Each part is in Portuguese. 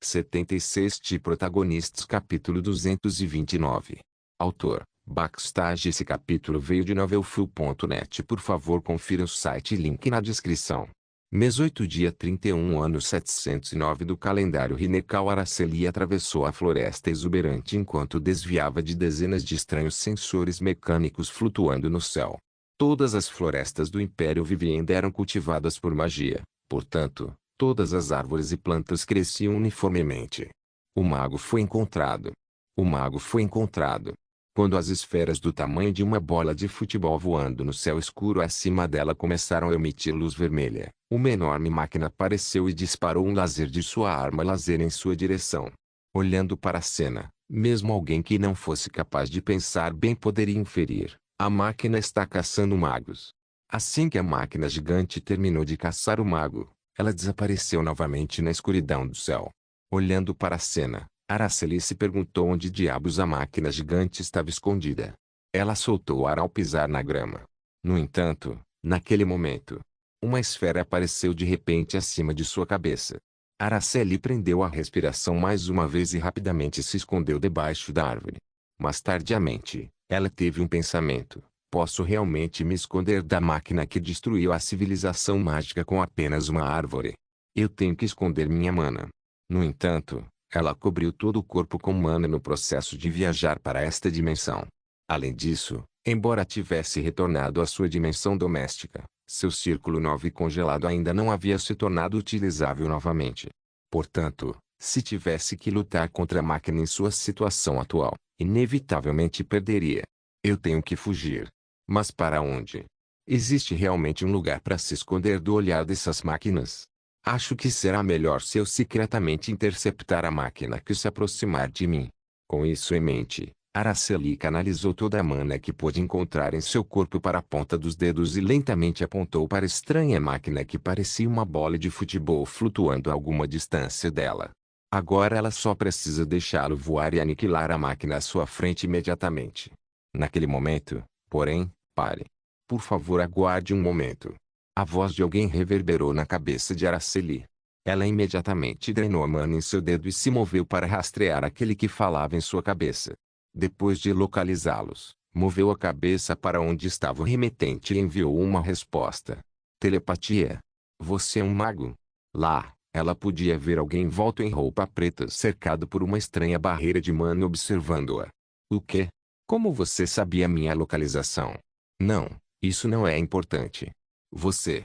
76 protagonistas capítulo 229. Autor, Backstage. Esse capítulo veio de novelfull.net. Por favor confira o site e link na descrição. Mês 8 dia 31 ano 709 do calendário Rinekal. Araceli atravessou a floresta exuberante enquanto desviava de dezenas de estranhos sensores mecânicos flutuando no céu. Todas as florestas do Império Vivien eram cultivadas por magia, portanto, todas as árvores e plantas cresciam uniformemente. O mago foi encontrado. O mago foi encontrado. Quando as esferas do tamanho de uma bola de futebol voando no céu escuro acima dela começaram a emitir luz vermelha, uma enorme máquina apareceu e disparou um laser de sua arma laser em sua direção. Olhando para a cena, mesmo alguém que não fosse capaz de pensar bem poderia inferir: a máquina está caçando magos. Assim que a máquina gigante terminou de caçar o mago, ela desapareceu novamente na escuridão do céu. Olhando para a cena, Araceli se perguntou onde diabos a máquina gigante estava escondida. Ela soltou o ar ao pisar na grama. No entanto, naquele momento, uma esfera apareceu de repente acima de sua cabeça. Araceli prendeu a respiração mais uma vez e rapidamente se escondeu debaixo da árvore. Mas tardiamente, ela teve um pensamento: posso realmente me esconder da máquina que destruiu a civilização mágica com apenas uma árvore? Eu tenho que esconder minha mana. No entanto, ela cobriu todo o corpo com mana no processo de viajar para esta dimensão. Além disso, embora tivesse retornado à sua dimensão doméstica, seu círculo 9 congelado ainda não havia se tornado utilizável novamente. Portanto, se tivesse que lutar contra a máquina em sua situação atual, inevitavelmente perderia. Eu tenho que fugir. Mas para onde? Existe realmente um lugar para se esconder do olhar dessas máquinas? Acho que será melhor se eu secretamente interceptar a máquina que se aproximar de mim. Com isso em mente, Araceli canalizou toda a mana que pôde encontrar em seu corpo para a ponta dos dedos e lentamente apontou para a estranha máquina que parecia uma bola de futebol flutuando a alguma distância dela. Agora ela só precisa deixá-lo voar e aniquilar a máquina à sua frente imediatamente. Naquele momento, porém, pare. Por favor, aguarde um momento. A voz de alguém reverberou na cabeça de Araceli. Ela imediatamente drenou a mana em seu dedo e se moveu para rastrear aquele que falava em sua cabeça. Depois de localizá-los, moveu a cabeça para onde estava o remetente e enviou uma resposta. Telepatia. Você é um mago? Lá, ela podia ver alguém envolto em roupa preta cercado por uma estranha barreira de mana observando-a. O quê? Como você sabia minha localização? Não, isso não é importante. Você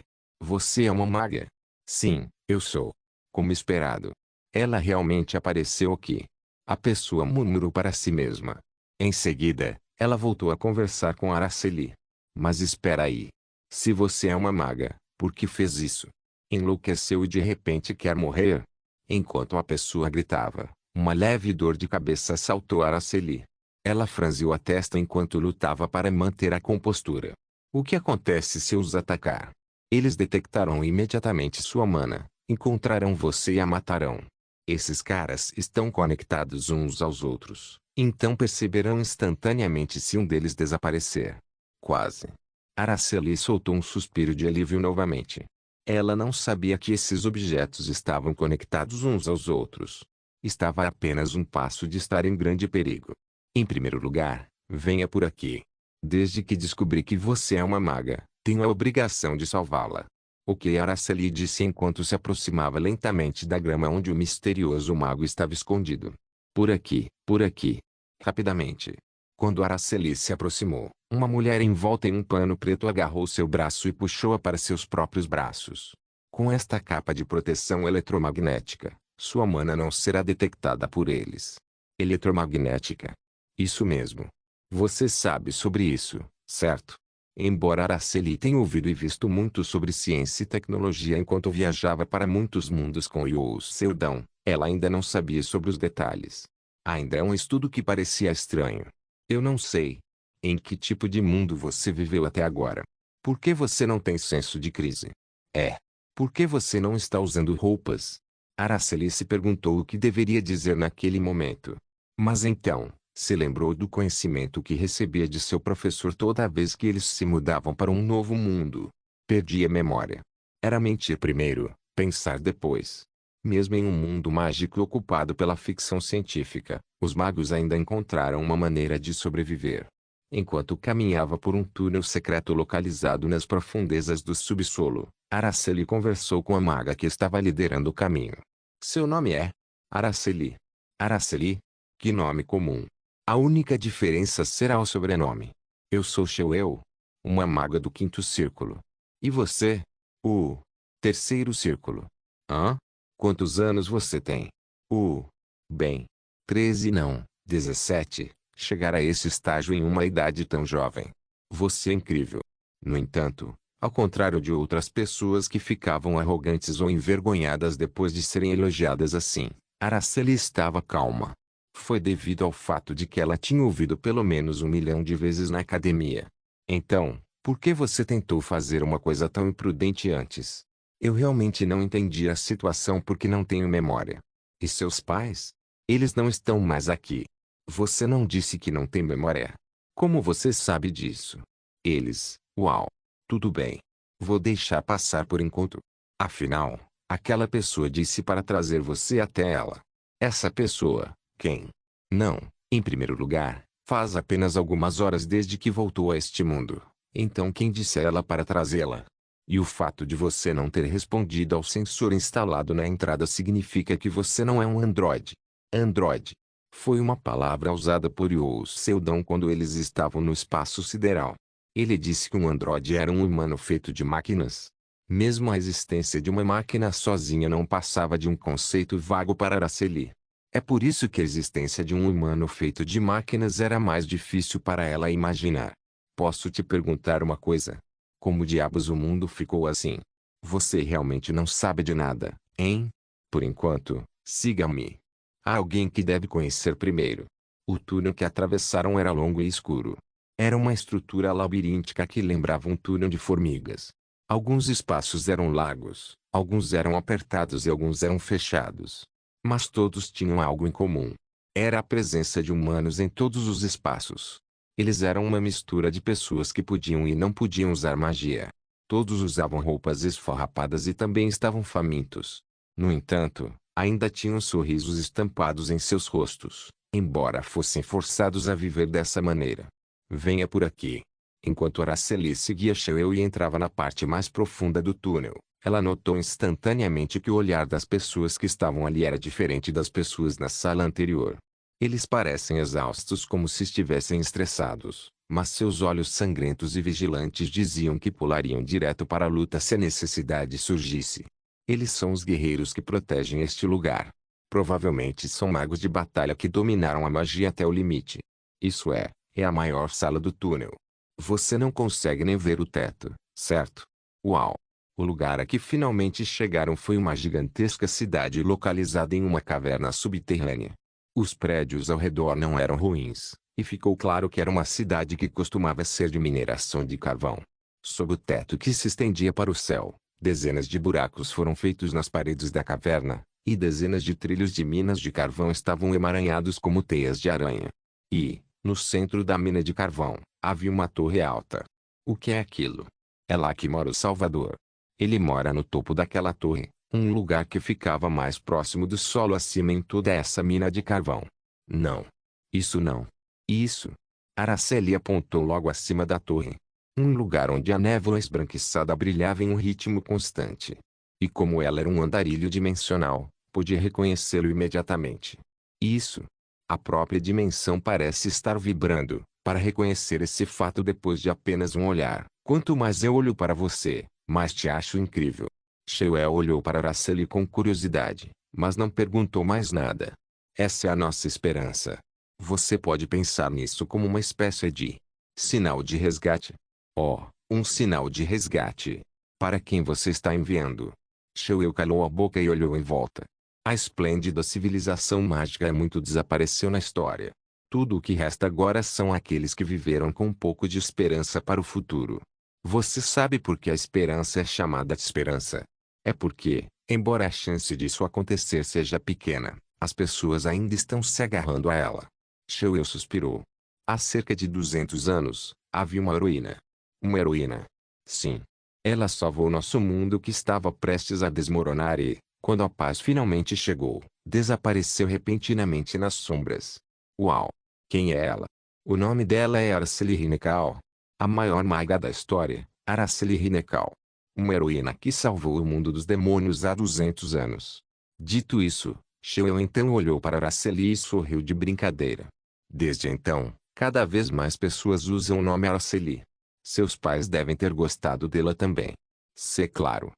é uma maga? Sim, eu sou. Como esperado. Ela realmente apareceu aqui. A pessoa murmurou para si mesma. Em seguida, ela voltou a conversar com Araceli. Mas espera aí. Se você é uma maga, por que fez isso? Enlouqueceu e de repente quer morrer? Enquanto a pessoa gritava, uma leve dor de cabeça assaltou Araceli. Ela franziu a testa enquanto lutava para manter a compostura. O que acontece se os atacar? Eles detectarão imediatamente sua mana, encontrarão você e a matarão. Esses caras estão conectados uns aos outros, então perceberão instantaneamente se um deles desaparecer. Quase. Araceli soltou um suspiro de alívio novamente. Ela não sabia que esses objetos estavam conectados uns aos outros. Estava a apenas um passo de estar em grande perigo. Em primeiro lugar, venha por aqui. Desde que descobri que você é uma maga, tenho a obrigação de salvá-la. O que Araceli disse enquanto se aproximava lentamente da grama onde o misterioso mago estava escondido. Por aqui, por aqui. Rapidamente. Quando Araceli se aproximou, uma mulher envolta em um pano preto agarrou seu braço e puxou-a para seus próprios braços. Com esta capa de proteção eletromagnética, sua mana não será detectada por eles. Eletromagnética. Isso mesmo. Você sabe sobre isso, certo? Embora Araceli tenha ouvido e visto muito sobre ciência e tecnologia enquanto viajava para muitos mundos com Yu Seldon, ela ainda não sabia sobre os detalhes. Ainda é um estudo que parecia estranho. Eu não sei. Em que tipo de mundo você viveu até agora? Por que você não tem senso de crise? Por que você não está usando roupas? Araceli se perguntou o que deveria dizer naquele momento. Mas então, se lembrou do conhecimento que recebia de seu professor toda vez que eles se mudavam para um novo mundo. Perdia a memória. Era mentir primeiro, pensar depois. Mesmo em um mundo mágico ocupado pela ficção científica, os magos ainda encontraram uma maneira de sobreviver. Enquanto caminhava por um túnel secreto localizado nas profundezas do subsolo, Araceli conversou com a maga que estava liderando o caminho. Seu nome é Araceli. Araceli? Que nome comum. A única diferença será o sobrenome. Eu sou Shewel, uma maga do quinto círculo. E você? O terceiro círculo. Hã? Quantos anos você tem? Bem, 13 não, 17. Chegar a esse estágio em uma idade tão jovem. Você é incrível. No entanto, ao contrário de outras pessoas que ficavam arrogantes ou envergonhadas depois de serem elogiadas assim, Araceli estava calma. Foi devido ao fato de que ela tinha ouvido pelo menos 1 milhão de vezes na academia. Então, por que você tentou fazer uma coisa tão imprudente antes? Eu realmente não entendi a situação porque não tenho memória. E seus pais? Eles não estão mais aqui. Você não disse que não tem memória. Como você sabe disso? Eles, uau. Tudo bem. Vou deixar passar por enquanto. Afinal, aquela pessoa disse para trazer você até ela. Essa pessoa, quem? Não, em primeiro lugar, faz apenas algumas horas desde que voltou a este mundo. Então quem disse a ela para trazê-la? E o fato de você não ter respondido ao sensor instalado na entrada significa que você não é um androide. Androide foi uma palavra usada por Yos Seldon quando eles estavam no espaço sideral. Ele disse que um androide era um humano feito de máquinas. Mesmo a existência de uma máquina sozinha não passava de um conceito vago para Araceli. É por isso que a existência de um humano feito de máquinas era mais difícil para ela imaginar. Posso te perguntar uma coisa? Como diabos o mundo ficou assim? Você realmente não sabe de nada, hein? Por enquanto, siga-me. Há alguém que deve conhecer primeiro. O túnel que atravessaram era longo e escuro. Era uma estrutura labiríntica que lembrava um túnel de formigas. Alguns espaços eram largos, alguns eram apertados e alguns eram fechados. Mas todos tinham algo em comum. Era a presença de humanos em todos os espaços. Eles eram uma mistura de pessoas que podiam e não podiam usar magia. Todos usavam roupas esfarrapadas e também estavam famintos. No entanto, ainda tinham sorrisos estampados em seus rostos, embora fossem forçados a viver dessa maneira. Venha por aqui. Enquanto Araceli seguia Shewel e entrava na parte mais profunda do túnel, ela notou instantaneamente que o olhar das pessoas que estavam ali era diferente das pessoas na sala anterior. Eles parecem exaustos como se estivessem estressados, mas seus olhos sangrentos e vigilantes diziam que pulariam direto para a luta se a necessidade surgisse. Eles são os guerreiros que protegem este lugar. Provavelmente são magos de batalha que dominaram a magia até o limite. Isso é a maior sala do túnel. Você não consegue nem ver o teto, certo? Uau! O lugar a que finalmente chegaram foi uma gigantesca cidade localizada em uma caverna subterrânea. Os prédios ao redor não eram ruins, e ficou claro que era uma cidade que costumava ser de mineração de carvão. Sob o teto que se estendia para o céu, dezenas de buracos foram feitos nas paredes da caverna, e dezenas de trilhos de minas de carvão estavam emaranhados como teias de aranha. E, no centro da mina de carvão, havia uma torre alta. O que é aquilo? É lá que mora o Salvador. Ele mora no topo daquela torre, um lugar que ficava mais próximo do solo acima em toda essa mina de carvão. Não. Isso não. Isso. Araceli apontou logo acima da torre. Um lugar onde a névoa esbranquiçada brilhava em um ritmo constante. E como ela era um andarilho dimensional, podia reconhecê-lo imediatamente. Isso. A própria dimensão parece estar vibrando, para reconhecer esse fato depois de apenas um olhar. Quanto mais eu olho para você, mais te acho incrível. Shewel olhou para Araceli com curiosidade, mas não perguntou mais nada. Essa é a nossa esperança. Você pode pensar nisso como uma espécie de sinal de resgate. Oh, um sinal de resgate. Para quem você está enviando? Shewel calou a boca e olhou em volta. A esplêndida civilização mágica muito desapareceu na história. Tudo o que resta agora são aqueles que viveram com um pouco de esperança para o futuro. Você sabe por que a esperança é chamada de esperança? É porque, embora a chance disso acontecer seja pequena, as pessoas ainda estão se agarrando a ela. Shewel suspirou. Há cerca de 200 anos, havia uma heroína. Uma heroína. Sim. Ela salvou nosso mundo que estava prestes a desmoronar e, Quando a paz finalmente chegou, desapareceu repentinamente nas sombras. Uau! Quem é ela? O nome dela é Araceli Hinekal. A maior maga da história, Araceli Hinekal. Uma heroína que salvou o mundo dos demônios há 200 anos. Dito isso, Sheo então olhou para Araceli e sorriu de brincadeira. Desde então, cada vez mais pessoas usam o nome Araceli. Seus pais devem ter gostado dela também. Se claro.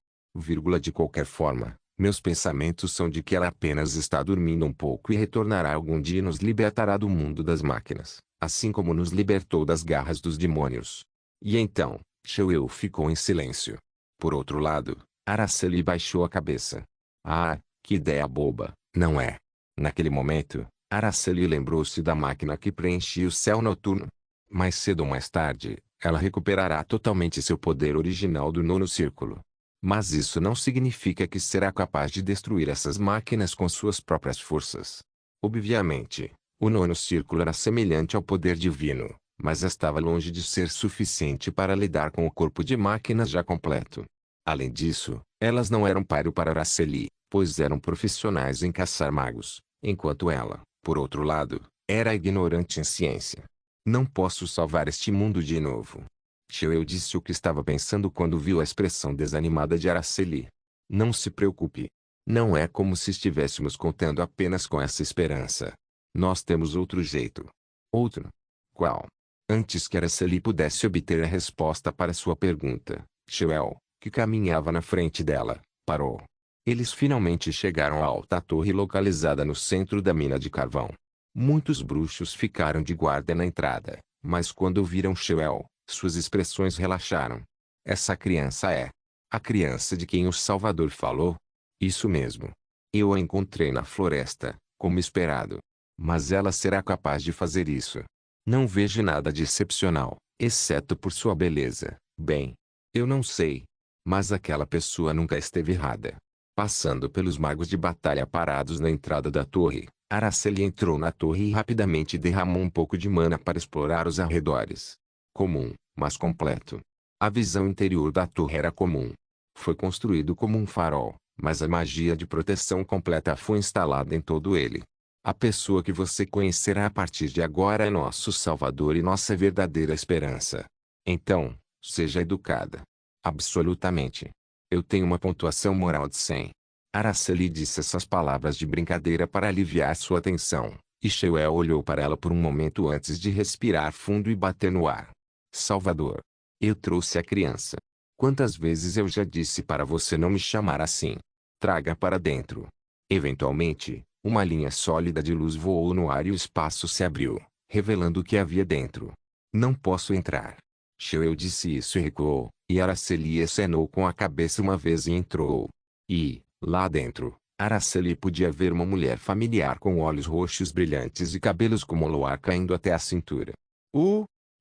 De qualquer forma, meus pensamentos são de que ela apenas está dormindo um pouco e retornará algum dia e nos libertará do mundo das máquinas, assim como nos libertou das garras dos demônios. E então, Sheo ficou em silêncio. Por outro lado, Araceli baixou a cabeça. Ah, que ideia boba, não é? Naquele momento, Araceli lembrou-se da máquina que preenchia o céu noturno. Mais cedo ou mais tarde, ela recuperará totalmente seu poder original do nono círculo. Mas isso não significa que será capaz de destruir essas máquinas com suas próprias forças. Obviamente, o nono círculo era semelhante ao poder divino, mas estava longe de ser suficiente para lidar com o corpo de máquinas já completo. Além disso, elas não eram páreo para Araceli, pois eram profissionais em caçar magos, enquanto ela, por outro lado, era ignorante em ciência. Não posso salvar este mundo de novo. Sheo disse o que estava pensando quando viu a expressão desanimada de Araceli. Não se preocupe. Não é como se estivéssemos contando apenas com essa esperança. Nós temos outro jeito. Outro? Qual? Antes que Araceli pudesse obter a resposta para sua pergunta, Sheo, que caminhava na frente dela, parou. Eles finalmente chegaram à alta torre localizada no centro da mina de carvão. Muitos bruxos ficaram de guarda na entrada, mas quando viram Sheo, suas expressões relaxaram. Essa criança é a criança de quem o Salvador falou? Isso mesmo. Eu a encontrei na floresta, como esperado. Mas ela será capaz de fazer isso. Não vejo nada de excepcional, exceto por sua beleza. Bem, eu não sei. Mas aquela pessoa nunca esteve errada. Passando pelos magos de batalha parados na entrada da torre, Araceli entrou na torre e rapidamente derramou um pouco de mana para explorar os arredores. Comum, mas completo. A visão interior da torre era comum. Foi construído como um farol, mas a magia de proteção completa foi instalada em todo ele. A pessoa que você conhecerá a partir de agora é nosso Salvador e nossa verdadeira esperança. Então, seja educada. Absolutamente. Eu tenho uma pontuação moral de 100. Araceli disse essas palavras de brincadeira para aliviar sua tensão, e Sheo olhou para ela por um momento antes de respirar fundo e bater no ar. Salvador. Eu trouxe a criança. Quantas vezes eu já disse para você não me chamar assim? Traga para dentro. Eventualmente, uma linha sólida de luz voou no ar e o espaço se abriu, revelando o que havia dentro. Não posso entrar. Sheo disse isso e recuou, e Araceli acenou com a cabeça uma vez e entrou. E, lá dentro, Araceli podia ver uma mulher familiar com olhos roxos brilhantes e cabelos como o luar caindo até a cintura.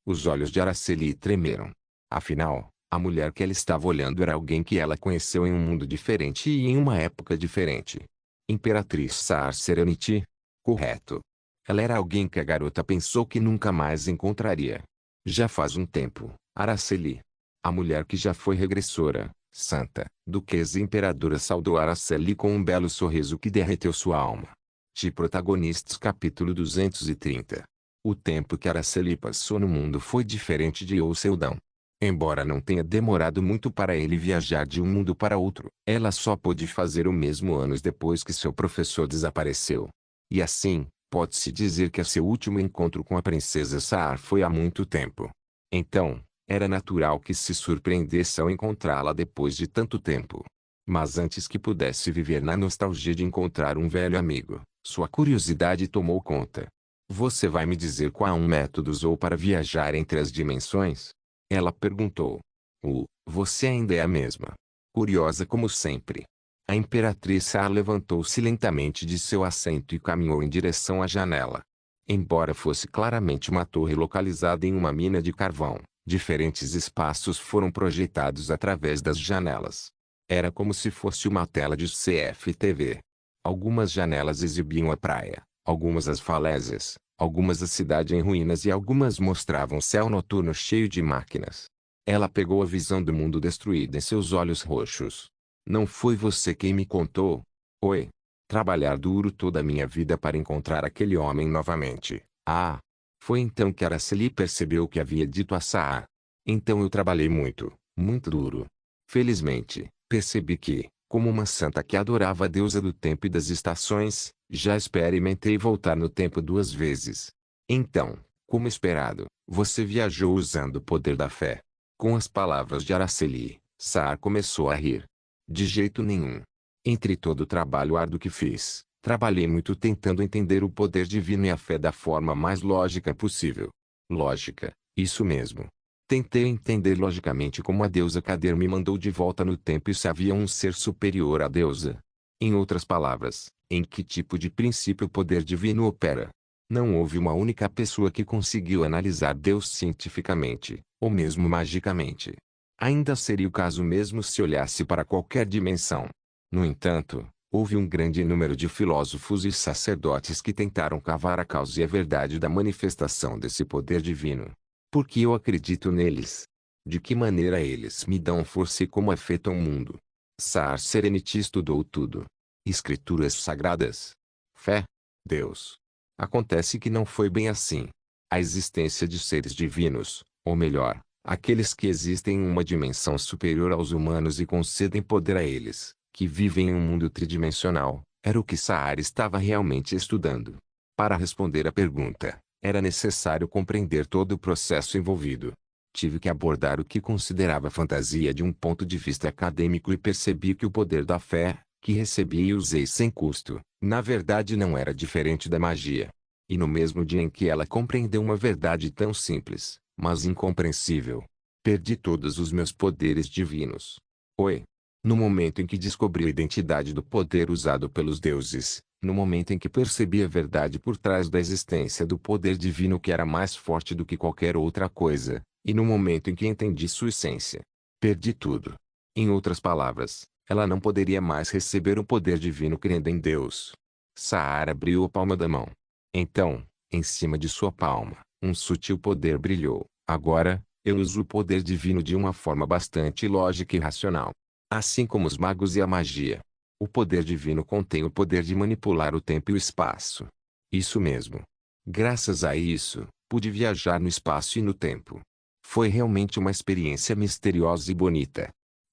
Os olhos de Araceli tremeram. Afinal, a mulher que ela estava olhando era alguém que ela conheceu em um mundo diferente e em uma época diferente. Imperatriz Sar Serenity? Correto. Ela era alguém que a garota pensou que nunca mais encontraria. Já faz um tempo, Araceli. A mulher que já foi regressora, santa, duquesa e imperadora saudou Araceli com um belo sorriso que derreteu sua alma. De Protagonistas capítulo 230. O tempo que Araceli passou no mundo foi diferente de Seldão. Embora não tenha demorado muito para ele viajar de um mundo para outro, ela só pôde fazer o mesmo anos depois que seu professor desapareceu. E assim, pode-se dizer que seu último encontro com a princesa Saar foi há muito tempo. Então, era natural que se surpreendesse ao encontrá-la depois de tanto tempo. Mas antes que pudesse viver na nostalgia de encontrar um velho amigo, sua curiosidade tomou conta. Você vai me dizer qual um método usou para viajar entre as dimensões? Ela perguntou. Você ainda é a mesma. Curiosa como sempre. A Imperatriz Saar levantou-se lentamente de seu assento e caminhou em direção à janela. Embora fosse claramente uma torre localizada em uma mina de carvão, diferentes espaços foram projetados através das janelas. Era como se fosse uma tela de CFTV. Algumas janelas exibiam a praia, algumas as falésias, algumas a cidade em ruínas e algumas mostravam o céu noturno cheio de máquinas. Ela pegou a visão do mundo destruído em seus olhos roxos. Não foi você quem me contou? Oi. Trabalhar duro toda a minha vida para encontrar aquele homem novamente. Ah! Foi então que Araceli percebeu o que havia dito a Saar. Então eu trabalhei muito, muito duro. Felizmente, percebi que, como uma santa que adorava a deusa do tempo e das estações, já experimentei voltar no tempo 2 vezes. Então, como esperado, você viajou usando o poder da fé. Com as palavras de Araceli, Saar começou a rir. De jeito nenhum. Entre todo o trabalho árduo que fiz, trabalhei muito tentando entender o poder divino e a fé da forma mais lógica possível. Lógica, isso mesmo. Tentei entender logicamente como a deusa Kader me mandou de volta no tempo e se havia um ser superior à deusa. Em outras palavras, em que tipo de princípio o poder divino opera. Não houve uma única pessoa que conseguiu analisar Deus cientificamente, ou mesmo magicamente. Ainda seria o caso mesmo se olhasse para qualquer dimensão. No entanto, houve um grande número de filósofos e sacerdotes que tentaram cavar a causa e a verdade da manifestação desse poder divino. Por que eu acredito neles? De que maneira eles me dão força e como afetam o mundo? Saar Serenity estudou tudo. Escrituras sagradas. Fé. Deus. Acontece que não foi bem assim. A existência de seres divinos, ou melhor, aqueles que existem em uma dimensão superior aos humanos e concedem poder a eles, que vivem em um mundo tridimensional, era o que Saar estava realmente estudando. Para responder à pergunta, era necessário compreender todo o processo envolvido. Tive que abordar o que considerava fantasia de um ponto de vista acadêmico e percebi que o poder da fé, que recebi e usei sem custo, na verdade não era diferente da magia. E no mesmo dia em que ela compreendeu uma verdade tão simples, mas incompreensível, perdi todos os meus poderes divinos. Oi. No momento em que descobri a identidade do poder usado pelos deuses, no momento em que percebi a verdade por trás da existência do poder divino que era mais forte do que qualquer outra coisa, e no momento em que entendi sua essência, perdi tudo. Em outras palavras, ela não poderia mais receber o poder divino crendo em Deus. Saar abriu a palma da mão. Então, em cima de sua palma, um sutil poder brilhou. Agora, eu uso o poder divino de uma forma bastante lógica e racional. Assim como os magos e a magia. O poder divino contém o poder de manipular o tempo e o espaço. Isso mesmo. Graças a isso, pude viajar no espaço e no tempo. Foi realmente uma experiência misteriosa e bonita.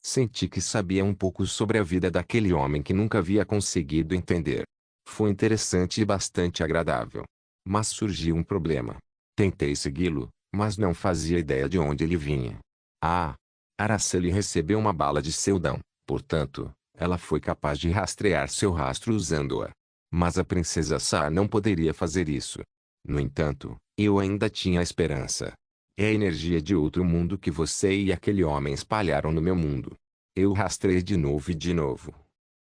Senti que sabia um pouco sobre a vida daquele homem que nunca havia conseguido entender. Foi interessante e bastante agradável. Mas surgiu um problema. Tentei segui-lo, mas não fazia ideia de onde ele vinha. Ah! Araceli recebeu uma bala de seu dão, portanto, ela foi capaz de rastrear seu rastro usando-a. Mas a princesa Saar não poderia fazer isso. No entanto, eu ainda tinha esperança. É a energia de outro mundo que você e aquele homem espalharam no meu mundo. Eu rastreei de novo e de novo.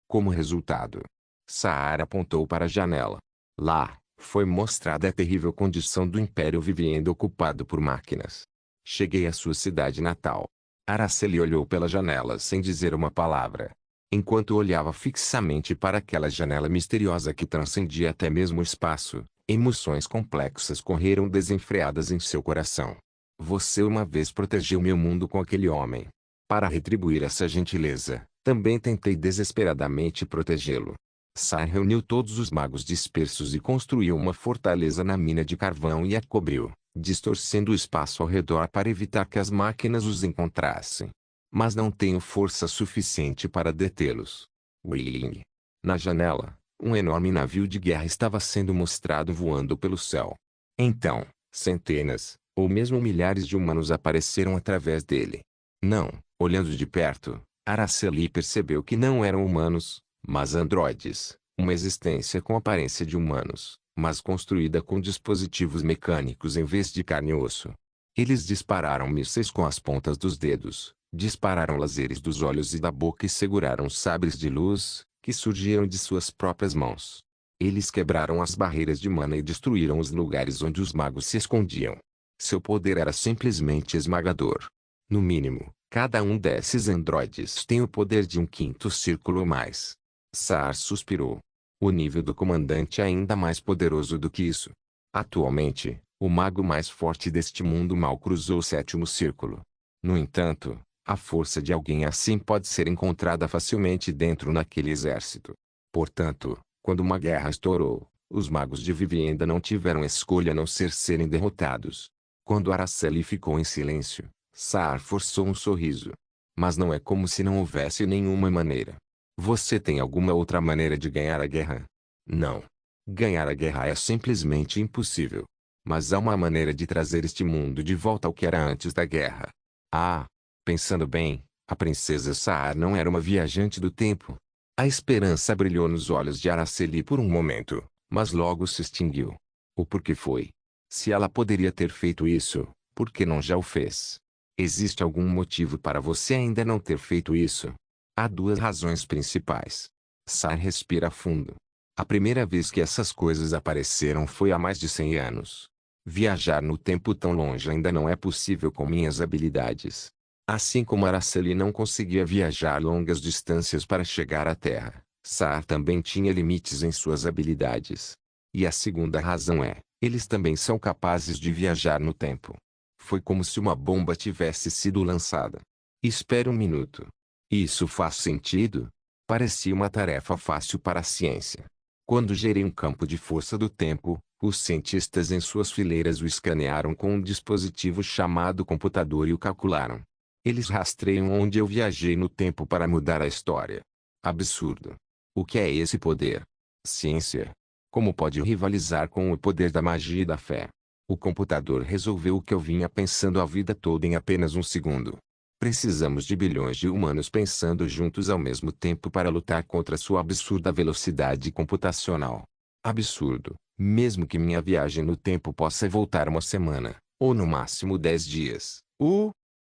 Como resultado, Saar apontou para a janela. Lá, foi mostrada a terrível condição do Império vivendo ocupado por máquinas. Cheguei à sua cidade natal. Araceli olhou pela janela sem dizer uma palavra. Enquanto olhava fixamente para aquela janela misteriosa que transcendia até mesmo o espaço, emoções complexas correram desenfreadas em seu coração. Você uma vez protegeu meu mundo com aquele homem. Para retribuir essa gentileza, também tentei desesperadamente protegê-lo. Sai reuniu todos os magos dispersos e construiu uma fortaleza na mina de carvão e a cobriu, distorcendo o espaço ao redor para evitar que as máquinas os encontrassem. Mas não tenho força suficiente para detê-los. Wailing. Na janela, um enorme navio de guerra estava sendo mostrado voando pelo céu. Então, centenas, ou mesmo milhares de humanos apareceram através dele. Não, olhando de perto, Araceli percebeu que não eram humanos, mas androides, uma existência com aparência de humanos, mas construída com dispositivos mecânicos em vez de carne e osso. Eles dispararam mísseis com as pontas dos dedos, dispararam lazeres dos olhos e da boca e seguraram sabres de luz, que surgiram de suas próprias mãos. Eles quebraram as barreiras de mana e destruíram os lugares onde os magos se escondiam. Seu poder era simplesmente esmagador. No mínimo, cada um desses androides tem o poder de um quinto círculo ou mais. Saar suspirou. O nível do comandante é ainda mais poderoso do que isso. Atualmente, o mago mais forte deste mundo mal cruzou o sétimo círculo. No entanto, a força de alguém assim pode ser encontrada facilmente dentro naquele exército. Portanto, quando uma guerra estourou, os magos de Vivienda não tiveram escolha a não ser serem derrotados. Quando Araceli ficou em silêncio, Saar forçou um sorriso. Mas não é como se não houvesse nenhuma maneira. Você tem alguma outra maneira de ganhar a guerra? Não. Ganhar a guerra é simplesmente impossível. Mas há uma maneira de trazer este mundo de volta ao que era antes da guerra. Ah, pensando bem, a princesa Saar não era uma viajante do tempo. A esperança brilhou nos olhos de Araceli por um momento, mas logo se extinguiu. O porquê foi? Se ela poderia ter feito isso, por que não já o fez? Existe algum motivo para você ainda não ter feito isso? Há duas razões principais. Saar respira fundo. A primeira vez que essas coisas apareceram foi há mais de 100 anos. Viajar no tempo tão longe ainda não é possível com minhas habilidades. Assim como Araceli não conseguia viajar longas distâncias para chegar à Terra, Saar também tinha limites em suas habilidades. E a segunda razão é, eles também são capazes de viajar no tempo. Foi como se uma bomba tivesse sido lançada. Espere um minuto. Isso faz sentido? Parecia uma tarefa fácil para a ciência. Quando gerei um campo de força do tempo, os cientistas em suas fileiras o escanearam com um dispositivo chamado computador e o calcularam. Eles rastreiam onde eu viajei no tempo para mudar a história. Absurdo. O que é esse poder? Ciência. Como pode rivalizar com o poder da magia e da fé? O computador resolveu o que eu vinha pensando a vida toda em apenas um segundo. Precisamos de bilhões de humanos pensando juntos ao mesmo tempo para lutar contra sua absurda velocidade computacional. Absurdo, mesmo que minha viagem no tempo possa voltar uma semana, ou no máximo 10 dias.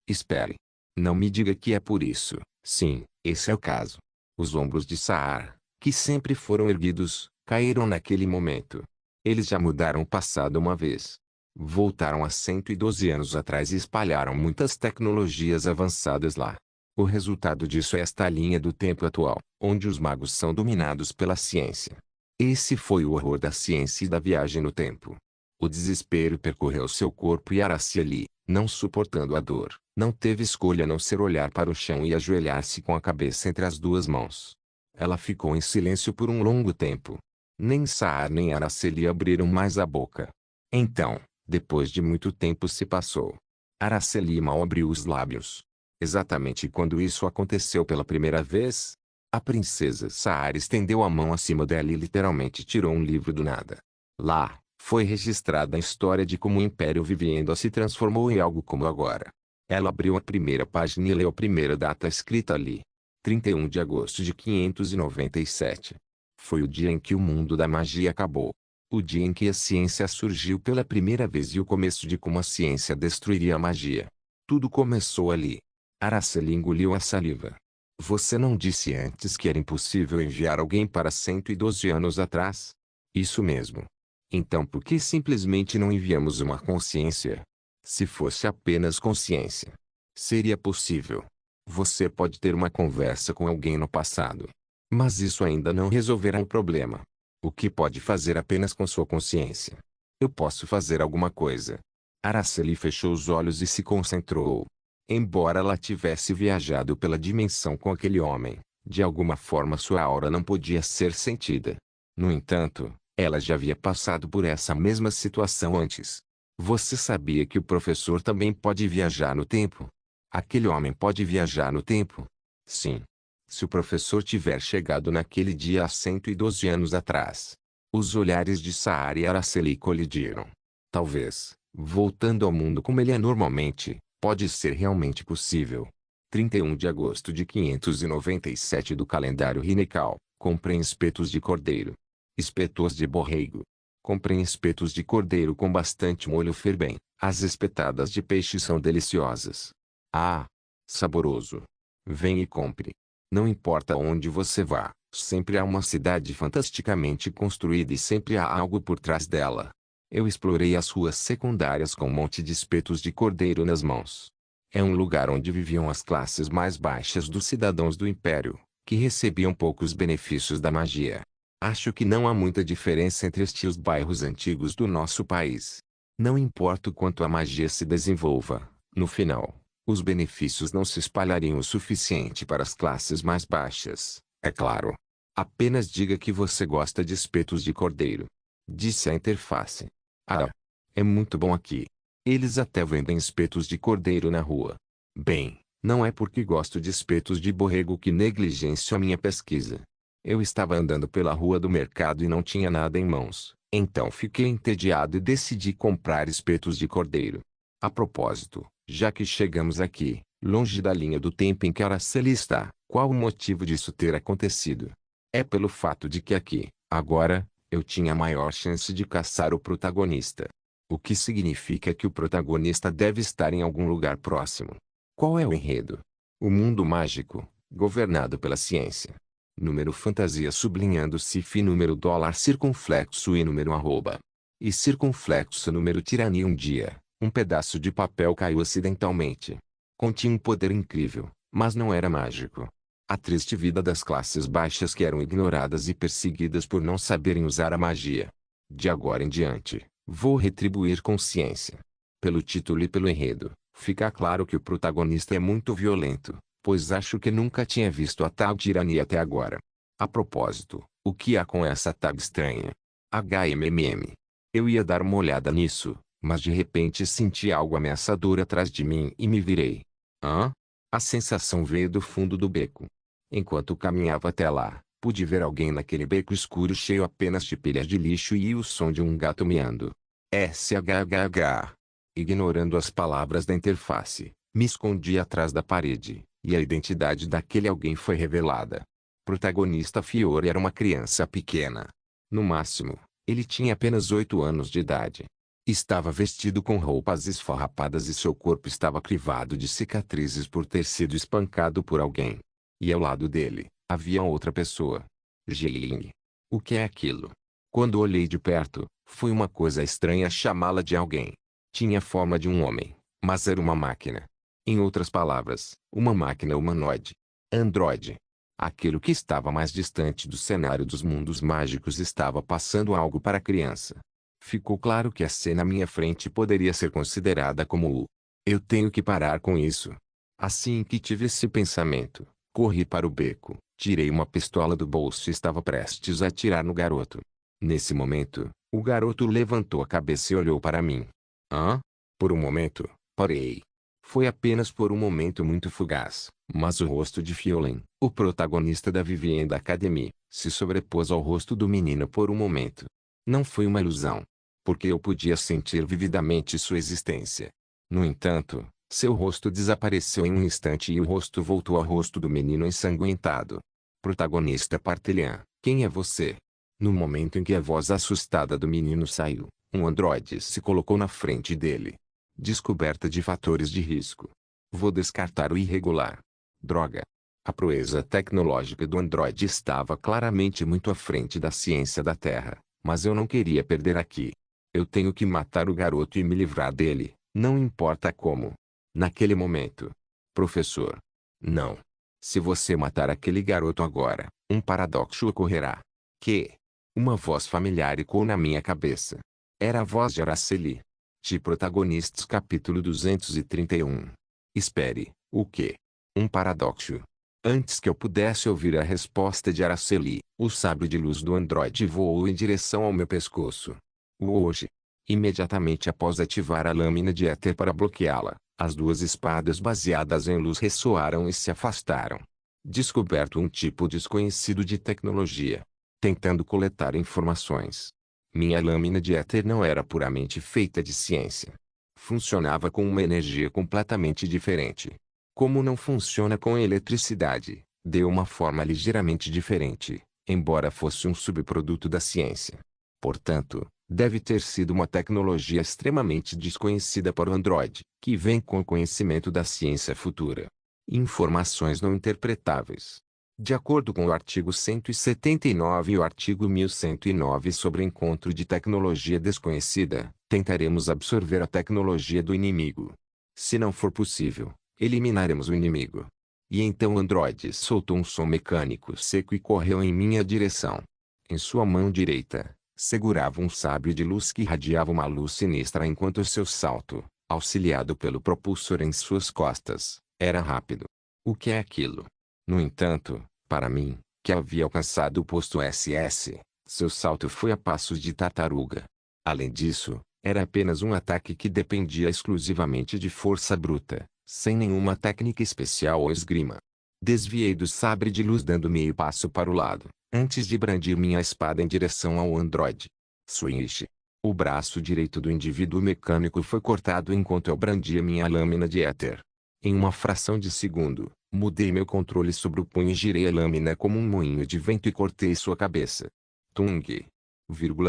Espere. Não me diga que é por isso. Sim, esse é o caso. Os ombros de Saar, que sempre foram erguidos, caíram naquele momento. Eles já mudaram o passado uma vez. Voltaram a 112 anos atrás e espalharam muitas tecnologias avançadas lá. O resultado disso é esta linha do tempo atual, onde os magos são dominados pela ciência. Esse foi o horror da ciência e da viagem no tempo. O desespero percorreu seu corpo e Araceli, não suportando a dor, não teve escolha a não ser olhar para o chão e ajoelhar-se com a cabeça entre as duas mãos. Ela ficou em silêncio por um longo tempo. Nem Saar nem Araceli abriram mais a boca. Então, depois de muito tempo se passou. Araceli mal abriu os lábios. Exatamente quando isso aconteceu pela primeira vez, a princesa Saar estendeu a mão acima dela e literalmente tirou um livro do nada. Lá, foi registrada a história de como o Império Vivienda se transformou em algo como agora. Ela abriu a primeira página e leu a primeira data escrita ali. 31 de agosto de 597. Foi o dia em que o mundo da magia acabou. O dia em que a ciência surgiu pela primeira vez e o começo de como a ciência destruiria a magia. Tudo começou ali. Araceli engoliu a saliva. Você não disse antes que era impossível enviar alguém para 112 anos atrás? Isso mesmo. Então por que simplesmente não enviamos uma consciência? Se fosse apenas consciência, seria possível. Você pode ter uma conversa com alguém no passado. Mas isso ainda não resolverá o problema. O que pode fazer apenas com sua consciência? Eu posso fazer alguma coisa. Araceli fechou os olhos e se concentrou. Embora ela tivesse viajado pela dimensão com aquele homem, de alguma forma sua aura não podia ser sentida. No entanto, ela já havia passado por essa mesma situação antes. Você sabia que o professor também pode viajar no tempo? Aquele homem pode viajar no tempo? Sim. Se o professor tiver chegado naquele dia há 112 anos atrás. Os olhares de Saar e Araceli colidiram. Talvez, voltando ao mundo como ele é normalmente, pode ser realmente possível. 31 de agosto de 597 do calendário Rinekal, comprem espetos de cordeiro. Espetos de borrego. Comprem espetos de cordeiro com bastante molho fervent. As espetadas de peixe são deliciosas. Ah! Saboroso. Vem e compre. Não importa onde você vá, sempre há uma cidade fantasticamente construída e sempre há algo por trás dela. Eu explorei as ruas secundárias com um monte de espetos de cordeiro nas mãos. É um lugar onde viviam as classes mais baixas dos cidadãos do Império, que recebiam poucos benefícios da magia. Acho que não há muita diferença entre estes bairros antigos do nosso país. Não importa o quanto a magia se desenvolva, no final, os benefícios não se espalhariam o suficiente para as classes mais baixas, é claro. Apenas diga que você gosta de espetos de cordeiro. Disse a interface. Ah, é muito bom aqui. Eles até vendem espetos de cordeiro na rua. Bem, não é porque gosto de espetos de borrego que negligencio a minha pesquisa. Eu estava andando pela rua do mercado e não tinha nada em mãos. Então fiquei entediado e decidi comprar espetos de cordeiro. A propósito, já que chegamos aqui, longe da linha do tempo em que Araceli está, qual o motivo disso ter acontecido? É pelo fato de que aqui, agora, eu tinha maior chance de caçar o protagonista. O que significa que o protagonista deve estar em algum lugar próximo. Qual é o enredo? O mundo mágico, governado pela ciência. Número fantasia sublinhando cif número dólar circunflexo e número arroba. E circunflexo número tirania um dia, um pedaço de papel caiu acidentalmente. Continha um poder incrível, mas não era mágico. A triste vida das classes baixas que eram ignoradas e perseguidas por não saberem usar a magia. De agora em diante, vou retribuir com ciência. Pelo título e pelo enredo, fica claro que o protagonista é muito violento, pois acho que nunca tinha visto a tal tirania até agora. A propósito, o que há com essa tag estranha? HMMM. Eu ia dar uma olhada nisso, mas de repente senti algo ameaçador atrás de mim e me virei. Hã? A sensação veio do fundo do beco. Enquanto caminhava até lá, pude ver alguém naquele beco escuro cheio apenas de pilhas de lixo e o som de um gato miando. SHHH. Ignorando as palavras da interface, me escondi atrás da parede, e a identidade daquele alguém foi revelada. Protagonista Fiore era uma criança pequena. No máximo, ele tinha apenas 8 anos de idade. Estava vestido com roupas esfarrapadas e seu corpo estava crivado de cicatrizes por ter sido espancado por alguém. E ao lado dele, havia outra pessoa. Jiling. O que é aquilo? Quando olhei de perto, foi uma coisa estranha chamá-la de alguém. Tinha forma de um homem, mas era uma máquina. Em outras palavras, uma máquina humanoide. Androide. Aquilo que estava mais distante do cenário dos mundos mágicos estava passando algo para a criança. Ficou claro que a cena à minha frente poderia ser considerada como o "eu tenho que parar com isso". Assim que tive esse pensamento, corri para o beco, tirei uma pistola do bolso e estava prestes a atirar no garoto. Nesse momento, o garoto levantou a cabeça e olhou para mim. Hã? Por um momento, parei. Foi apenas por um momento muito fugaz, mas o rosto de Fiolen, o protagonista da Vivien da Academy, se sobrepôs ao rosto do menino por um momento. Não foi uma ilusão, porque eu podia sentir vividamente sua existência. No entanto, seu rosto desapareceu em um instante e o rosto voltou ao rosto do menino ensanguentado. Protagonista Partilhã, quem é você? No momento em que a voz assustada do menino saiu, um androide se colocou na frente dele. Descoberta de fatores de risco. Vou descartar o irregular. Droga. A proeza tecnológica do androide estava claramente muito à frente da ciência da Terra, mas eu não queria perder aqui. Eu tenho que matar o garoto e me livrar dele, não importa como. Naquele momento. Professor. Não. Se você matar aquele garoto agora, um paradoxo ocorrerá. Que? Uma voz familiar ecoou na minha cabeça. Era a voz de Araceli. De Protagonistas capítulo 231. Espere, o quê? Um paradoxo. Antes que eu pudesse ouvir a resposta de Araceli, o sabre de luz do androide voou em direção ao meu pescoço. Hoje. Imediatamente após ativar a lâmina de éter para bloqueá-la, as duas espadas baseadas em luz ressoaram e se afastaram. Descoberto um tipo desconhecido de tecnologia. Tentando coletar informações. Minha lâmina de éter não era puramente feita de ciência. Funcionava com uma energia completamente diferente. Como não funciona com eletricidade, deu uma forma ligeiramente diferente, embora fosse um subproduto da ciência. Portanto, deve ter sido uma tecnologia extremamente desconhecida para o Android, que vem com o conhecimento da ciência futura. Informações não interpretáveis. De acordo com o artigo 179 e o artigo 1109 sobre encontro de tecnologia desconhecida, tentaremos absorver a tecnologia do inimigo. Se não for possível, eliminaremos o inimigo. E então o androide soltou um som mecânico seco e correu em minha direção. Em sua mão direita, segurava um sabre de luz que irradiava uma luz sinistra enquanto seu salto, auxiliado pelo propulsor em suas costas, era rápido. O que é aquilo? No entanto, para mim, que havia alcançado o posto SS. Seu salto foi a passos de tartaruga. Além disso, era apenas um ataque que dependia exclusivamente de força bruta, sem nenhuma técnica especial ou esgrima. Desviei do sabre de luz dando meio passo para o lado, antes de brandir minha espada em direção ao androide. Switch. O braço direito do indivíduo mecânico foi cortado enquanto eu brandia minha lâmina de éter. Em uma fração de segundo, mudei meu controle sobre o punho e girei a lâmina como um moinho de vento e cortei sua cabeça. Tung.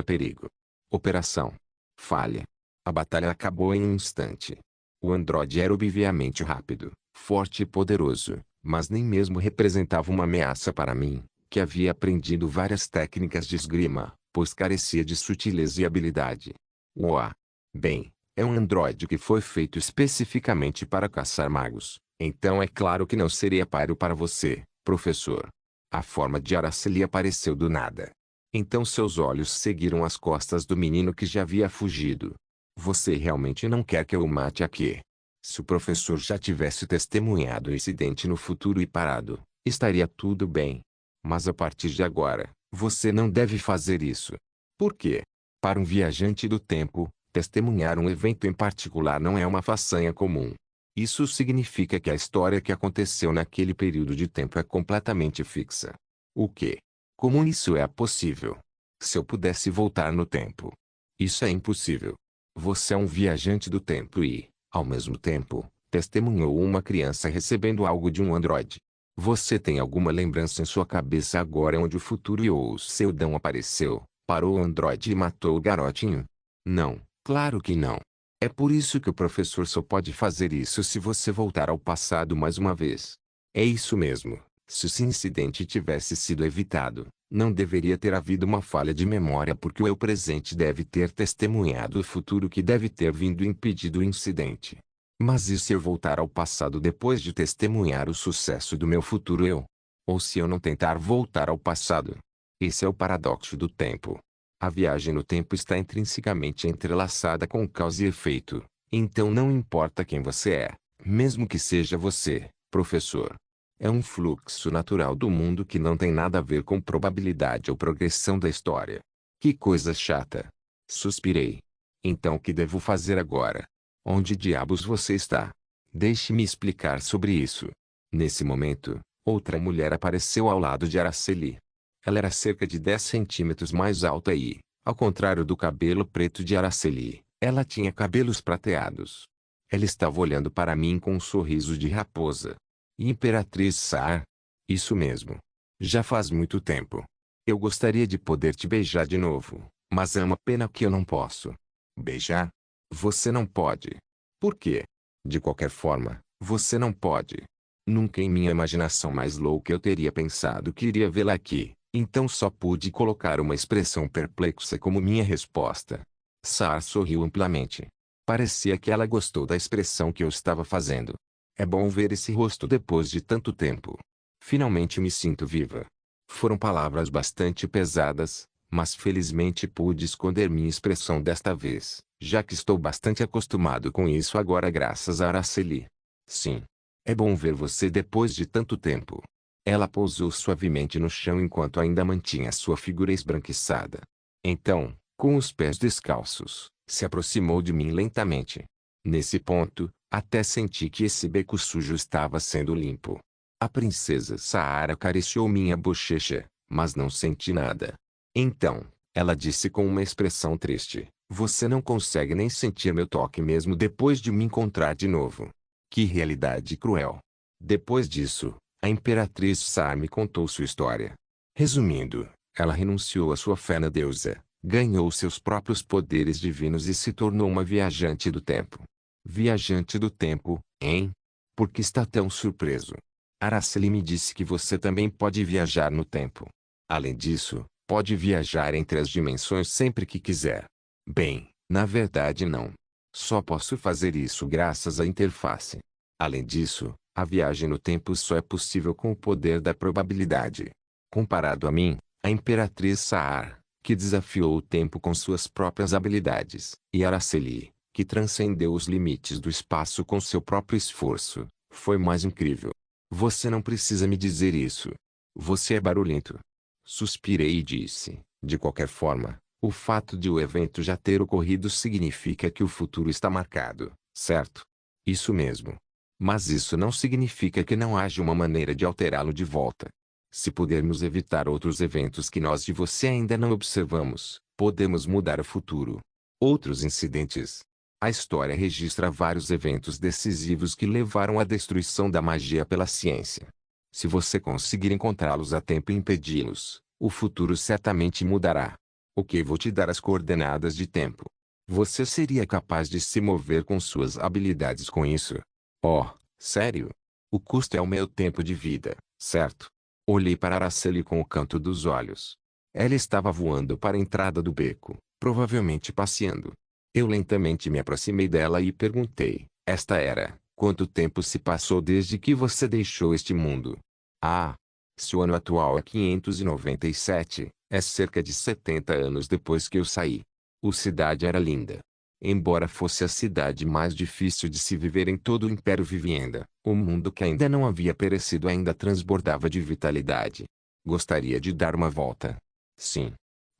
Perigo. Operação. Falha. A batalha acabou em um instante. O androide era obviamente rápido, forte e poderoso, mas nem mesmo representava uma ameaça para mim, que havia aprendido várias técnicas de esgrima, pois carecia de sutileza e habilidade. Uau! Bem, é um androide que foi feito especificamente para caçar magos, então é claro que não seria páreo para você, professor. A forma de Araceli apareceu do nada. Então seus olhos seguiram as costas do menino que já havia fugido. Você realmente não quer que eu o mate aqui? Se o professor já tivesse testemunhado o incidente no futuro e parado, estaria tudo bem. Mas a partir de agora, você não deve fazer isso. Por quê? Para um viajante do tempo, testemunhar um evento em particular não é uma façanha comum. Isso significa que a história que aconteceu naquele período de tempo é completamente fixa. O quê? Como isso é possível? Se eu pudesse voltar no tempo. Isso é impossível. Você é um viajante do tempo e, ao mesmo tempo, testemunhou uma criança recebendo algo de um androide. Você tem alguma lembrança em sua cabeça agora onde o futuro e ou seu Dão apareceu, parou o androide e matou o garotinho? Não, claro que não. É por isso que o professor só pode fazer isso se você voltar ao passado mais uma vez. É isso mesmo. Se esse incidente tivesse sido evitado, não deveria ter havido uma falha de memória porque o eu presente deve ter testemunhado o futuro que deve ter vindo impedido o incidente. Mas e se eu voltar ao passado depois de testemunhar o sucesso do meu futuro eu? Ou se eu não tentar voltar ao passado? Esse é o paradoxo do tempo. A viagem no tempo está intrinsecamente entrelaçada com causa e efeito, então não importa quem você é, mesmo que seja você, professor. É um fluxo natural do mundo que não tem nada a ver com probabilidade ou progressão da história. Que coisa chata. Suspirei. Então o que devo fazer agora? Onde diabos você está? Deixe-me explicar sobre isso. Nesse momento, outra mulher apareceu ao lado de Araceli. Ela era cerca de 10 centímetros mais alta e, ao contrário do cabelo preto de Araceli, ela tinha cabelos prateados. Ela estava olhando para mim com um sorriso de raposa. Imperatriz Saar? Isso mesmo. Já faz muito tempo. Eu gostaria de poder te beijar de novo, mas é uma pena que eu não posso. Beijar? Você não pode. Por quê? De qualquer forma, você não pode. Nunca em minha imaginação mais louca eu teria pensado que iria vê-la aqui, então só pude colocar uma expressão perplexa como minha resposta. Saar sorriu amplamente. Parecia que ela gostou da expressão que eu estava fazendo. É bom ver esse rosto depois de tanto tempo. Finalmente me sinto viva. Foram palavras bastante pesadas, mas felizmente pude esconder minha expressão desta vez, já que estou bastante acostumado com isso agora graças a Araceli. Sim. É bom ver você depois de tanto tempo. Ela pousou suavemente no chão enquanto ainda mantinha sua figura esbranquiçada. Então, com os pés descalços, se aproximou de mim lentamente. Nesse ponto, até senti que esse beco sujo estava sendo limpo. A princesa Saara acariciou minha bochecha, mas não senti nada. Então, ela disse com uma expressão triste, você não consegue nem sentir meu toque mesmo depois de me encontrar de novo. Que realidade cruel. Depois disso, a Imperatriz Saar me contou sua história. Resumindo, ela renunciou à sua fé na deusa, ganhou seus próprios poderes divinos e se tornou uma viajante do tempo. Viajante do tempo, hein? Por que está tão surpreso? Araceli me disse que você também pode viajar no tempo. Além disso, pode viajar entre as dimensões sempre que quiser. Bem, na verdade não. Só posso fazer isso graças à interface. Além disso, a viagem no tempo só é possível com o poder da probabilidade. Comparado a mim, a Imperatriz Saar, que desafiou o tempo com suas próprias habilidades, e Araceli, que transcendeu os limites do espaço com seu próprio esforço, foi mais incrível. Você não precisa me dizer isso. Você é barulhento. Suspirei e disse, de qualquer forma, o fato de o evento já ter ocorrido significa que o futuro está marcado, certo? Isso mesmo. Mas isso não significa que não haja uma maneira de alterá-lo de volta. Se pudermos evitar outros eventos que nós e você ainda não observamos, podemos mudar o futuro. Outros incidentes. A história registra vários eventos decisivos que levaram à destruição da magia pela ciência. Se você conseguir encontrá-los a tempo e impedi-los, o futuro certamente mudará. Ok, vou te dar as coordenadas de tempo. Você seria capaz de se mover com suas habilidades com isso? Oh, sério? O custo é o meu tempo de vida, certo? Olhei para Araceli com o canto dos olhos. Ela estava voando para a entrada do beco, provavelmente passeando. Eu lentamente me aproximei dela e perguntei, quanto tempo se passou desde que você deixou este mundo? Ah, se o ano atual é 597, é cerca de 70 anos depois que eu saí. A cidade era linda. Embora fosse a cidade mais difícil de se viver em todo o Império Vivienda, o mundo que ainda não havia perecido ainda transbordava de vitalidade. Gostaria de dar uma volta. Sim.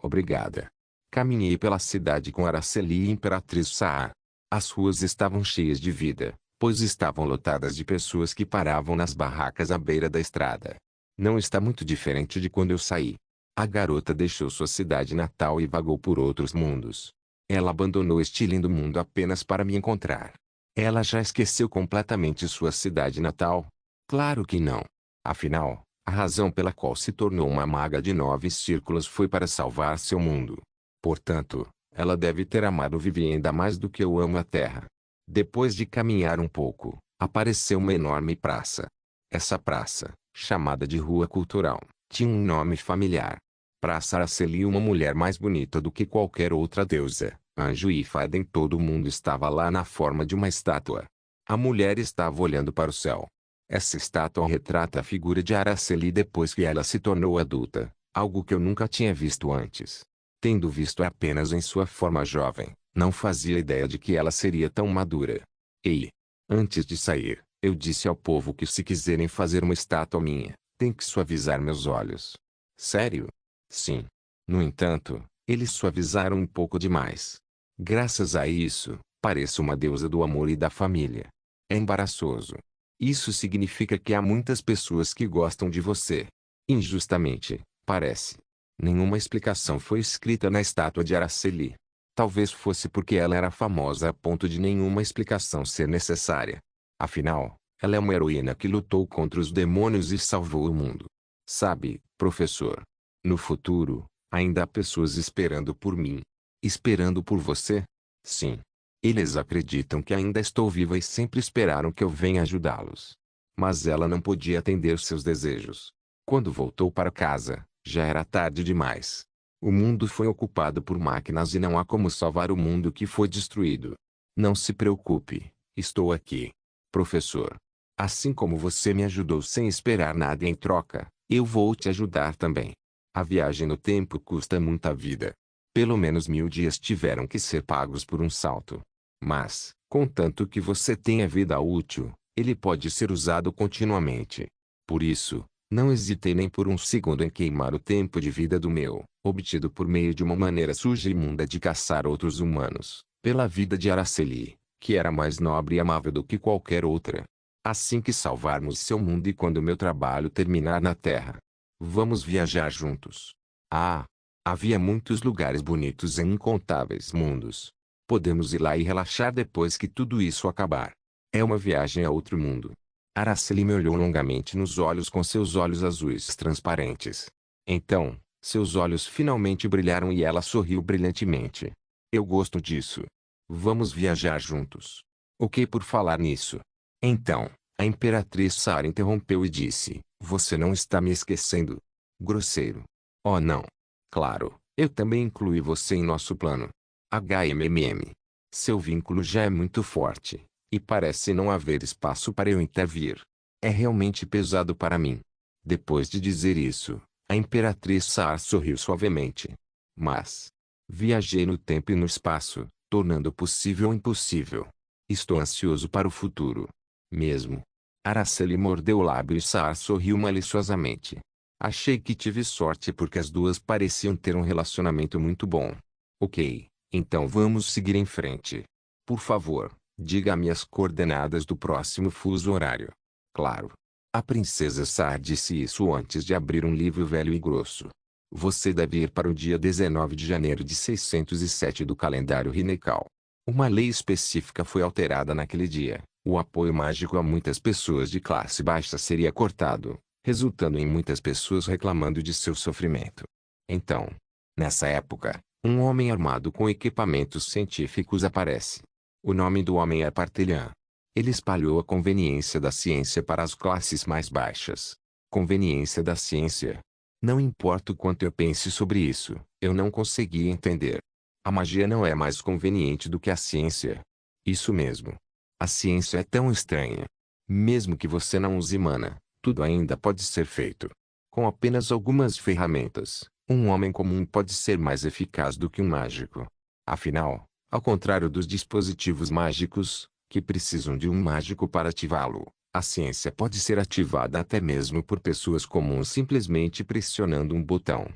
Obrigada. Caminhei pela cidade com Araceli e Imperatriz Saa. As ruas estavam cheias de vida, pois estavam lotadas de pessoas que paravam nas barracas à beira da estrada. Não está muito diferente de quando eu saí. A garota deixou sua cidade natal e vagou por outros mundos. Ela abandonou este lindo mundo apenas para me encontrar. Ela já esqueceu completamente sua cidade natal? Claro que não. Afinal, a razão pela qual se tornou uma maga de 9 círculos foi para salvar seu mundo. Portanto, ela deve ter amado Vivienda mais do que eu amo a Terra. Depois de caminhar um pouco, apareceu uma enorme praça. Essa praça, chamada de Rua Cultural, tinha um nome familiar. Praça Araceli, uma mulher mais bonita do que qualquer outra deusa, anjo e fada em todo o mundo estava lá na forma de uma estátua. A mulher estava olhando para o céu. Essa estátua retrata a figura de Araceli depois que ela se tornou adulta, algo que eu nunca tinha visto antes. Tendo visto apenas em sua forma jovem, não fazia ideia de que ela seria tão madura. Ei! Antes de sair, eu disse ao povo que se quiserem fazer uma estátua minha, tem que suavizar meus olhos. Sério? Sim. No entanto, eles suavizaram um pouco demais. Graças a isso, pareço uma deusa do amor e da família. É embaraçoso. Isso significa que há muitas pessoas que gostam de você. Injustamente, parece. Nenhuma explicação foi escrita na estátua de Araceli. Talvez fosse porque ela era famosa a ponto de nenhuma explicação ser necessária. Afinal, ela é uma heroína que lutou contra os demônios e salvou o mundo. Sabe, professor? No futuro, ainda há pessoas esperando por mim. Esperando por você? Sim. Eles acreditam que ainda estou viva e sempre esperaram que eu venha ajudá-los. Mas ela não podia atender seus desejos. Quando voltou para casa, já era tarde demais. O mundo foi ocupado por máquinas e não há como salvar o mundo que foi destruído. Não se preocupe, estou aqui. Professor. Assim como você me ajudou sem esperar nada em troca, eu vou te ajudar também. A viagem no tempo custa muita vida. Pelo menos 1000 dias tiveram que ser pagos por um salto. Mas, contanto que você tenha vida útil, ele pode ser usado continuamente. Por isso, não hesitei nem por um segundo em queimar o tempo de vida do meu, obtido por meio de uma maneira suja e imunda de caçar outros humanos, pela vida de Araceli, que era mais nobre e amável do que qualquer outra. Assim que salvarmos seu mundo e quando meu trabalho terminar na Terra, vamos viajar juntos. Ah! Havia muitos lugares bonitos em incontáveis mundos. Podemos ir lá e relaxar depois que tudo isso acabar. É uma viagem a outro mundo. Araceli me olhou longamente nos olhos com seus olhos azuis transparentes. Então, seus olhos finalmente brilharam e ela sorriu brilhantemente. Eu gosto disso. Vamos viajar juntos. Ok, por falar nisso. Então, a Imperatriz Sara interrompeu e disse, você não está me esquecendo? Grosseiro. Oh não. Claro, eu também incluí você em nosso plano. HMMM. Seu vínculo já é muito forte, e parece não haver espaço para eu intervir. É realmente pesado para mim. Depois de dizer isso, a Imperatriz Saar sorriu suavemente. Mas viajei no tempo e no espaço, tornando possível o impossível. Estou ansioso para o futuro. Mesmo. Araceli mordeu o lábio e Saar sorriu maliciosamente. Achei que tive sorte porque as duas pareciam ter um relacionamento muito bom. Ok, então vamos seguir em frente. Por favor, diga-me as coordenadas do próximo fuso horário. Claro. A princesa Sar disse isso antes de abrir um livro velho e grosso. Você deve ir para o dia 19 de janeiro de 607 do calendário Rinekal. Uma lei específica foi alterada naquele dia. O apoio mágico a muitas pessoas de classe baixa seria cortado, resultando em muitas pessoas reclamando de seu sofrimento. Então, nessa época, um homem armado com equipamentos científicos aparece. O nome do homem é Partelhan. Ele espalhou a conveniência da ciência para as classes mais baixas. Conveniência da ciência. Não importa o quanto eu pense sobre isso, eu não consegui entender. A magia não é mais conveniente do que a ciência. Isso mesmo. A ciência é tão estranha. Mesmo que você não use mana, tudo ainda pode ser feito. Com apenas algumas ferramentas, um homem comum pode ser mais eficaz do que um mágico. Afinal, ao contrário dos dispositivos mágicos, que precisam de um mágico para ativá-lo, a ciência pode ser ativada até mesmo por pessoas comuns simplesmente pressionando um botão.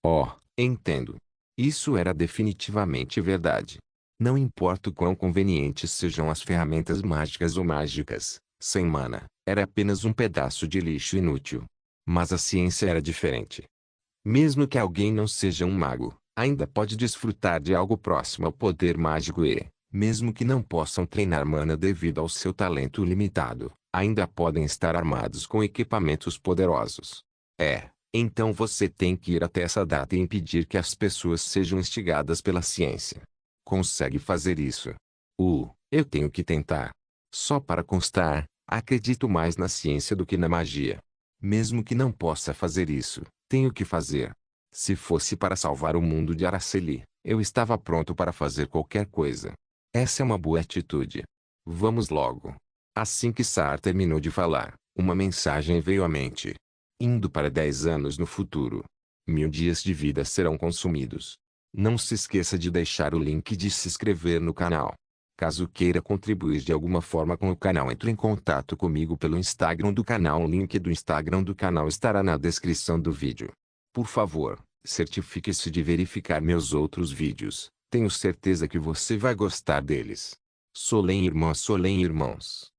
Oh, entendo. Isso era definitivamente verdade. Não importa o quão convenientes sejam as ferramentas mágicas ou mágicas, sem mana, era apenas um pedaço de lixo inútil. Mas a ciência era diferente. Mesmo que alguém não seja um mago, ainda pode desfrutar de algo próximo ao poder mágico e, mesmo que não possam treinar mana devido ao seu talento limitado, ainda podem estar armados com equipamentos poderosos. Então você tem que ir até essa data e impedir que as pessoas sejam instigadas pela ciência. Consegue fazer isso? Eu tenho que tentar. Só para constar, acredito mais na ciência do que na magia. Mesmo que não possa fazer isso, tenho que fazer. Se fosse para salvar o mundo de Araceli, eu estava pronto para fazer qualquer coisa. Essa é uma boa atitude. Vamos logo. Assim que Sar terminou de falar, uma mensagem veio à mente. Indo para 10 anos no futuro. 1000 dias de vida serão consumidos. Não se esqueça de deixar o link de se inscrever no canal. Caso queira contribuir de alguma forma com o canal, entre em contato comigo pelo Instagram do canal. O link do Instagram do canal estará na descrição do vídeo. Por favor, certifique-se de verificar meus outros vídeos. Tenho certeza que você vai gostar deles. Solem irmãs, Solem irmãos.